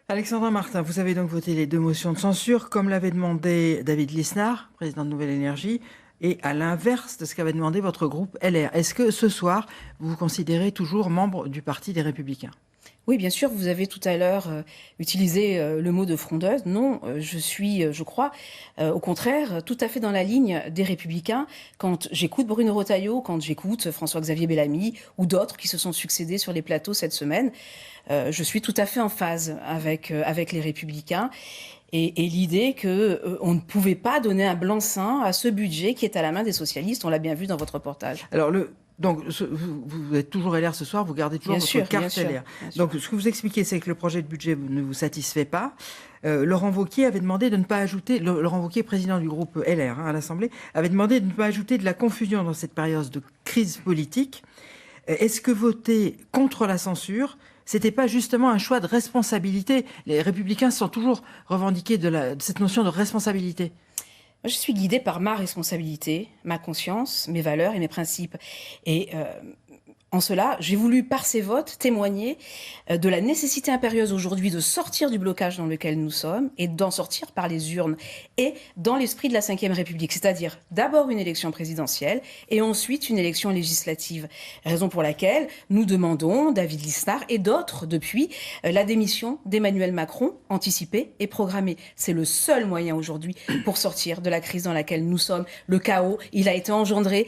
Alexandra Martin, vous avez donc voté les 2 motions de censure, comme l'avait demandé David Lisnard, président de Nouvelle Énergie, et à l'inverse de ce qu'avait demandé votre groupe LR. Est-ce que ce soir, vous vous considérez toujours membre du Parti des Républicains ? Oui, bien sûr, vous avez tout à l'heure utilisé le mot de frondeuse. Non, je suis, je crois, au contraire, tout à fait dans la ligne des Républicains. Quand j'écoute Bruno Retailleau, quand j'écoute François-Xavier Bellamy ou d'autres qui se sont succédés sur les plateaux cette semaine, je suis tout à fait en phase avec les Républicains. Et l'idée qu'on ne pouvait pas donner un blanc-seing à ce budget qui est à la main des socialistes, on l'a bien vu dans votre reportage. Alors, donc, vous êtes toujours LR ce soir, vous gardez toujours votre carte LR. Donc, ce que vous expliquez, c'est que le projet de budget ne vous satisfait pas. Laurent Wauquiez avait demandé de ne pas ajouter, Laurent Wauquiez, président du groupe LR à l'Assemblée, avait demandé de ne pas ajouter de la confusion dans cette période de crise politique. Est-ce que voter contre la censure, c'était pas justement un choix de responsabilité ? Les Républicains se sont toujours revendiqués de cette notion de responsabilité. Je suis guidée par ma responsabilité, ma conscience, mes valeurs et mes principes. Et en cela, j'ai voulu, par ces votes, témoigner de la nécessité impérieuse aujourd'hui de sortir du blocage dans lequel nous sommes et d'en sortir par les urnes et dans l'esprit de la Ve République, c'est-à-dire d'abord une élection présidentielle et ensuite une élection législative. Raison pour laquelle nous demandons, David Lisnard et d'autres depuis, la démission d'Emmanuel Macron, anticipée et programmée. C'est le seul moyen aujourd'hui pour sortir de la crise dans laquelle nous sommes. Le chaos, il a été engendré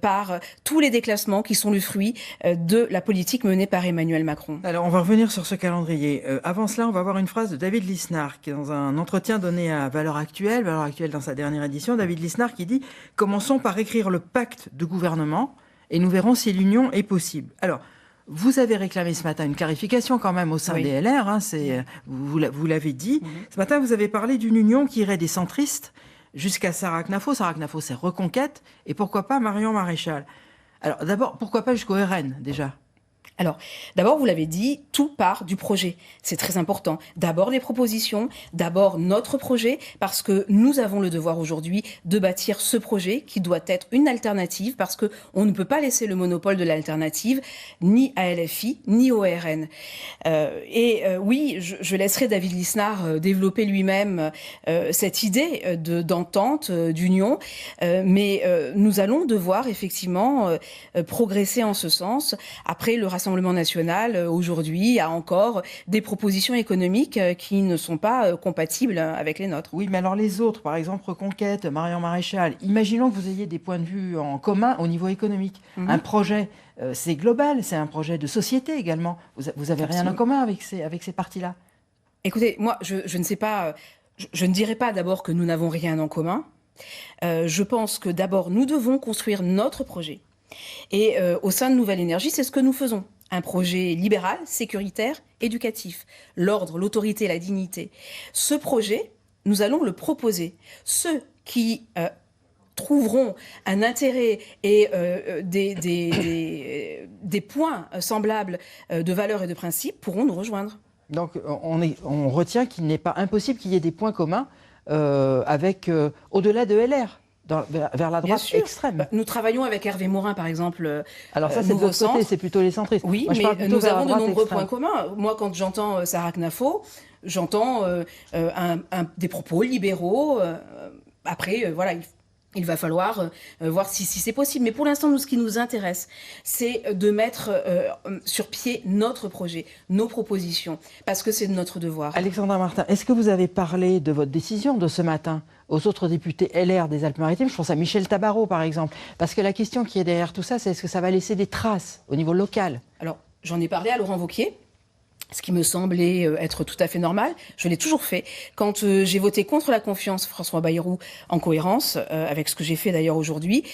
par tous les déclassements qui sont le fruit de la politique menée par Emmanuel Macron. Alors, on va revenir sur ce calendrier. Avant cela, on va voir une phrase de David Lisnard, qui est dans un entretien donné à Valeurs Actuelles dans sa dernière édition, David Lisnard qui dit « Commençons par écrire le pacte de gouvernement et nous verrons si l'union est possible ». Alors, vous avez réclamé ce matin une clarification quand même au sein des LR, hein, vous l'avez dit. Ce matin, vous avez parlé d'une union qui irait des centristes jusqu'à Sarah Knafo. Sarah Knafo, c'est Reconquête, et pourquoi pas Marion Maréchal. Alors d'abord, pourquoi pas jusqu'au RN déjà ? Alors, d'abord, vous l'avez dit, tout part du projet. C'est très important. D'abord les propositions, d'abord notre projet, parce que nous avons le devoir aujourd'hui de bâtir ce projet qui doit être une alternative, parce que on ne peut pas laisser le monopole de l'alternative ni à LFI, ni au RN. Oui, je laisserai David Lisnard développer lui-même cette idée d'entente, d'union, mais nous allons devoir effectivement progresser en ce sens. Après, le Rassemblement national, aujourd'hui, a encore des propositions économiques qui ne sont pas compatibles avec les nôtres. Oui, mais alors les autres, par exemple Reconquête, Marion Maréchal, imaginons que vous ayez des points de vue en commun au niveau économique. Un projet, c'est global, c'est un projet de société également. Vous avez rien en commun avec ces partis-là ? Écoutez, moi, je ne sais pas, je ne dirais pas d'abord que nous n'avons rien en commun. Je pense que d'abord, nous devons construire notre projet. Et au sein de Nouvelle Énergie, c'est ce que nous faisons. Un projet libéral, sécuritaire, éducatif. L'ordre, l'autorité, la dignité. Ce projet, nous allons le proposer. Ceux qui trouveront un intérêt et des points semblables de valeurs et de principes pourront nous rejoindre. Donc on retient qu'il n'est pas impossible qu'il y ait des points communs au-delà de LR. Vers la droite extrême. Nous travaillons avec Hervé Morin, par exemple. Alors ça, c'est de l'autre côté, c'est plutôt les centristes. Oui, moi, mais nous avons de nombreux points communs. Moi, quand j'entends Sarah Knafo, j'entends des propos libéraux. Après, voilà, il va falloir voir si c'est possible. Mais pour l'instant, ce qui nous intéresse, c'est de mettre sur pied notre projet, nos propositions, parce que c'est notre devoir. Alexandra Martin, est-ce que vous avez parlé de votre décision de ce matin aux autres députés LR des Alpes-Maritimes? Je pense à Michel Tabarot, par exemple. Parce que la question qui est derrière tout ça, c'est est-ce que ça va laisser des traces au niveau local? Alors, j'en ai parlé à Laurent Wauquiez, ce qui me semblait être tout à fait normal. Je l'ai toujours fait. Quand j'ai voté contre la confiance François Bayrou, en cohérence avec ce que j'ai fait d'ailleurs aujourd'hui,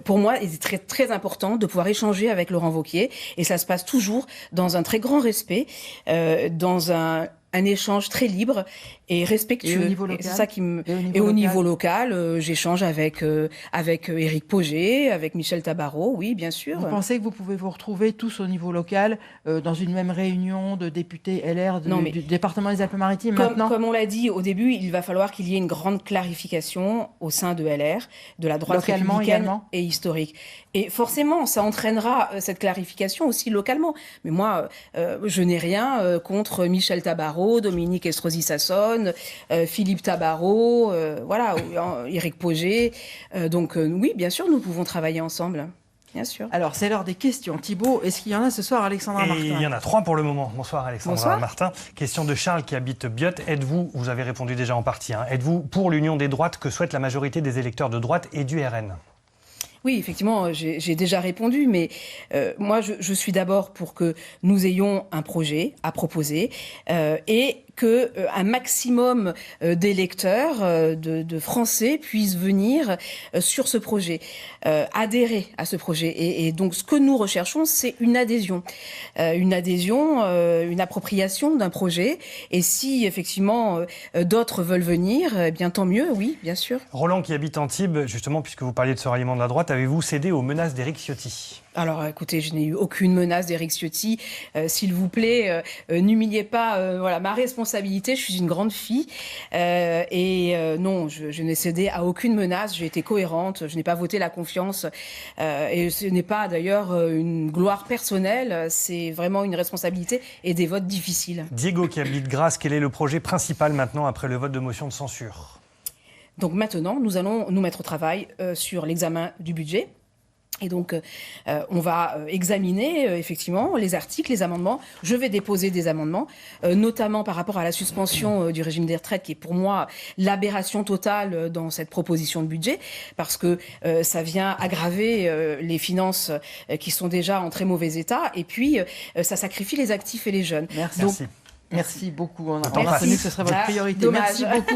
pour moi, il est très, très important de pouvoir échanger avec Laurent Wauquiez. Et ça se passe toujours dans un très grand respect, dans un un échange très libre et respectueux. Et au niveau local, c'est ça qui me... Et au niveau local, j'échange avec Éric Pogé, avec Michel Tabarot, oui, bien sûr. Vous pensez que vous pouvez vous retrouver tous au niveau local dans une même réunion de députés LR du département des Alpes-Maritimes maintenant ? Comme on l'a dit au début, il va falloir qu'il y ait une grande clarification au sein de LR, de la droite républicaine et historique. Et forcément, ça entraînera cette clarification aussi localement. Mais moi, je n'ai rien contre Michel Tabarot, Dominique Estrosi-Sassone, Philippe Tabarot, voilà, Éric Pogé. Donc oui, bien sûr, nous pouvons travailler ensemble. Bien sûr. Alors, c'est l'heure des questions. Thibault, est-ce qu'il y en a ce soir, Alexandra Martin ? Il y en a 3 pour le moment. Bonsoir, Alexandra Martin. Question de Charles qui habite Biot. Vous avez répondu déjà en partie, êtes-vous pour l'union des droites que souhaite la majorité des électeurs de droite et du RN ? Oui, effectivement, j'ai déjà répondu, mais moi, je suis d'abord pour que nous ayons un projet à proposer et que un maximum d'électeurs, de Français puissent venir sur ce projet, adhérer à ce projet. Et donc, ce que nous recherchons, c'est une adhésion, une appropriation d'un projet. Et si, effectivement, d'autres veulent venir, eh bien, tant mieux, oui, bien sûr. Roland, qui habite Antibes, justement, puisque vous parliez de ce ralliement de la droite, avez-vous cédé aux menaces d'Éric Ciotti ? Alors, écoutez, je n'ai eu aucune menace d'Éric Ciotti. S'il vous plaît, n'humiliez pas voilà, ma responsabilité. Je suis une grande fille. Non, je n'ai cédé à aucune menace. J'ai été cohérente. Je n'ai pas voté la confiance. Et ce n'est pas d'ailleurs une gloire personnelle. C'est vraiment une responsabilité et des votes difficiles. Diego, qui habite Grasse, quel est le projet principal maintenant après le vote de motion de censure ? Donc maintenant, nous allons nous mettre au travail sur l'examen du budget. Et donc, on va examiner effectivement les articles, les amendements. Je vais déposer des amendements, notamment par rapport à la suspension du régime des retraites, qui est pour moi l'aberration totale dans cette proposition de budget, parce que ça vient aggraver les finances qui sont déjà en très mauvais état, et puis ça sacrifie les actifs et les jeunes. Merci. Donc, Merci beaucoup. On a retenu que ce serait votre priorité. Dommage. Merci beaucoup.